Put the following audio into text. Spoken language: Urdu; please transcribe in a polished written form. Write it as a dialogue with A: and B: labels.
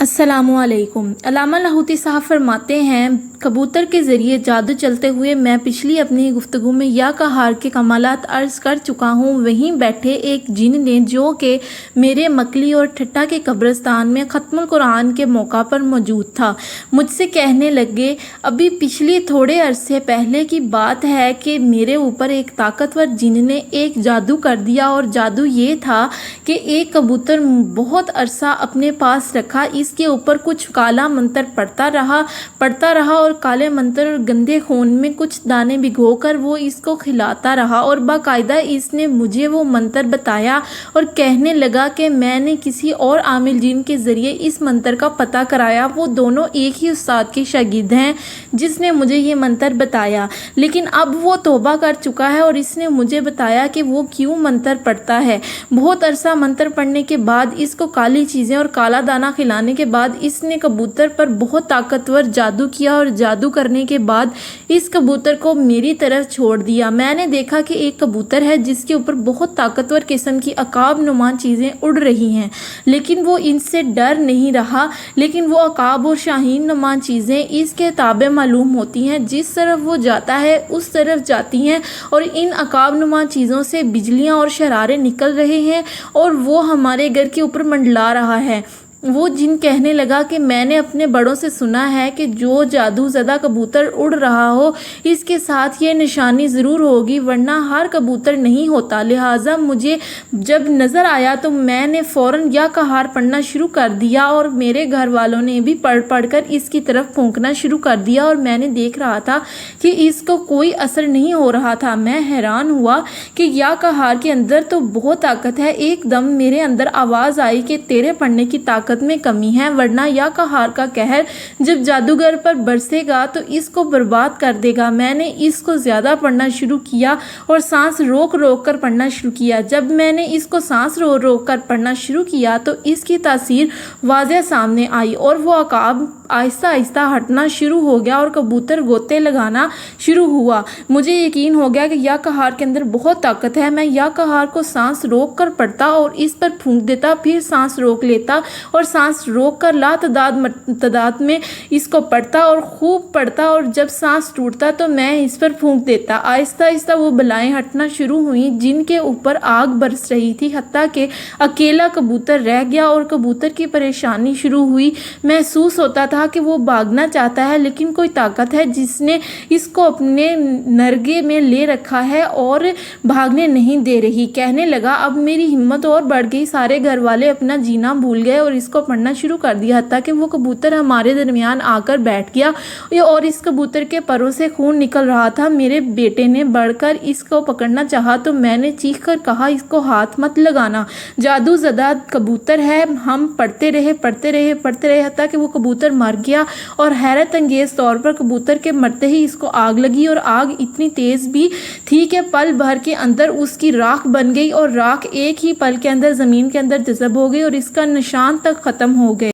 A: السلام علیکم۔ علامہ لاہوتی صاحب فرماتے ہیں، کبوتر کے ذریعے جادو چلتے ہوئے میں پچھلی اپنی گفتگو میں یا کہار کے کمالات عرض کر چکا ہوں۔ وہیں بیٹھے ایک جن نے، جو کہ میرے مکلی اور ٹھٹھا کے قبرستان میں ختم القرآن کے موقع پر موجود تھا، مجھ سے کہنے لگے، ابھی پچھلی تھوڑے عرصے پہلے کی بات ہے کہ میرے اوپر ایک طاقتور جن نے ایک جادو کر دیا، اور جادو یہ تھا کہ ایک کبوتر بہت عرصہ اپنے پاس رکھا، اس کے اوپر کچھ کالا منتر پڑتا رہا اور کالے منتر اور گندے خون میں کچھ دانے بھگو کر وہ اس کو کھلاتا رہا، اور باقاعدہ اس نے مجھے وہ منتر بتایا اور کہنے لگا کہ میں نے کسی اور عامل جن کے ذریعے اس منتر کا پتہ کرایا، وہ دونوں ایک ہی استاد کے شاگرد ہیں جس نے مجھے یہ منتر بتایا، لیکن اب وہ توبہ کر چکا ہے اور اس نے مجھے بتایا کہ وہ کیوں منتر پڑھتا ہے۔ بہت عرصہ منتر پڑھنے کے بعد، اس کو کالی چیزیں اور کالا دانہ کھلانے کے بعد، اس نے کبوتر پر بہت طاقتور جادو کیا، اور جادو کرنے کے بعد اس کبوتر کو میری طرف چھوڑ دیا۔ میں نے دیکھا کہ ایک کبوتر ہے جس کے اوپر بہت طاقتور قسم کی عقاب نما چیزیں اڑ رہی ہیں، لیکن وہ ان سے ڈر نہیں رہا، لیکن وہ عقاب اور شاہین نما چیزیں اس کے تابع معلوم ہوتی ہیں، جس طرف وہ جاتا ہے اس طرف جاتی ہیں، اور ان عقاب نما چیزوں سے بجلیاں اور شرارے نکل رہے ہیں، اور وہ ہمارے گھر کے اوپر منڈلا رہا ہے۔ وہ جن کہنے لگا کہ میں نے اپنے بڑوں سے سنا ہے کہ جو جادو زدہ کبوتر اڑ رہا ہو، اس کے ساتھ یہ نشانی ضرور ہوگی، ورنہ ہر کبوتر نہیں ہوتا۔ لہٰذا مجھے جب نظر آیا تو میں نے فوراً یا کہار پڑھنا شروع کر دیا، اور میرے گھر والوں نے بھی پڑھ کر اس کی طرف پھونکنا شروع کر دیا، اور میں نے دیکھ رہا تھا کہ اس کو کوئی اثر نہیں ہو رہا تھا۔ میں حیران ہوا کہ یا کہار کے اندر تو بہت طاقت ہے۔ ایک دم میرے اندر آواز آئی کہ تیرے پڑھنے کی طاقت میں کمی ہے، ورنہ یا کہار کا قہر جب جادوگر پر برسے گا تو اس کو برباد کر دے گا۔ میں نے اس کو زیادہ پڑھنا شروع کیا اور سانس روک کر پڑھنا شروع کیا۔ جب میں نے اس کو سانس روک کر پڑھنا شروع کیا تو اس کی تاثیر واضح سامنے آئی، اور وہ عقاب آہستہ آہستہ ہٹنا شروع ہو گیا اور کبوتر غوطے لگانا شروع ہوا۔ مجھے یقین ہو گیا کہ یا کہار کے اندر بہت طاقت ہے۔ میں یا کہار کو سانس روک کر پڑھتا اور اس پر پھونک دیتا، پھر سانس روک لیتا اور سانس روک کر تعداد میں اس کو پڑھتا اور خوب پڑھتا، اور جب سانس ٹوٹتا تو میں اس پر پھونک دیتا۔ آہستہ آہستہ وہ بلائیں ہٹنا شروع ہوئیں جن کے اوپر آگ برس رہی تھی، حتیٰ کہ اکیلا کبوتر رہ گیا اور کبوتر کی پریشانی شروع ہوئی۔ محسوس ہوتا تھا کہ وہ بھاگنا چاہتا ہے، لیکن کوئی طاقت ہے جس نے اس کو اپنے نرگے میں لے رکھا ہے اور بھاگنے نہیں دے رہی۔ کہنے لگا، اب میری ہمت اور بڑھ گئی۔ سارے گھر والے اپنا جینا بھول گئے اور اس کو پڑھنا شروع کر دیا، حتیٰ کہ وہ کبوتر ہمارے درمیان آ کر بیٹھ گیا، اور اس کبوتر کے پروں سے خون نکل رہا تھا۔ میرے بیٹے نے بڑھ کر اس کو پکڑنا چاہا تو میں نے چیخ کر کہا، اس کو ہاتھ مت لگانا، جادو زدہ کبوتر ہے۔ ہم پڑھتے رہے، حتیٰ کہ وہ کبوتر مر گیا، اور حیرت انگیز طور پر کبوتر کے مرتے ہی اس کو آگ لگی، اور آگ اتنی تیز بھی تھی کہ پل بھر کے اندر اس کی راکھ بن گئی، اور راکھ ایک ہی پل کے اندر زمین کے اندر جذب ہو گئی اور اس کا نشان تک ختم ہو گئے۔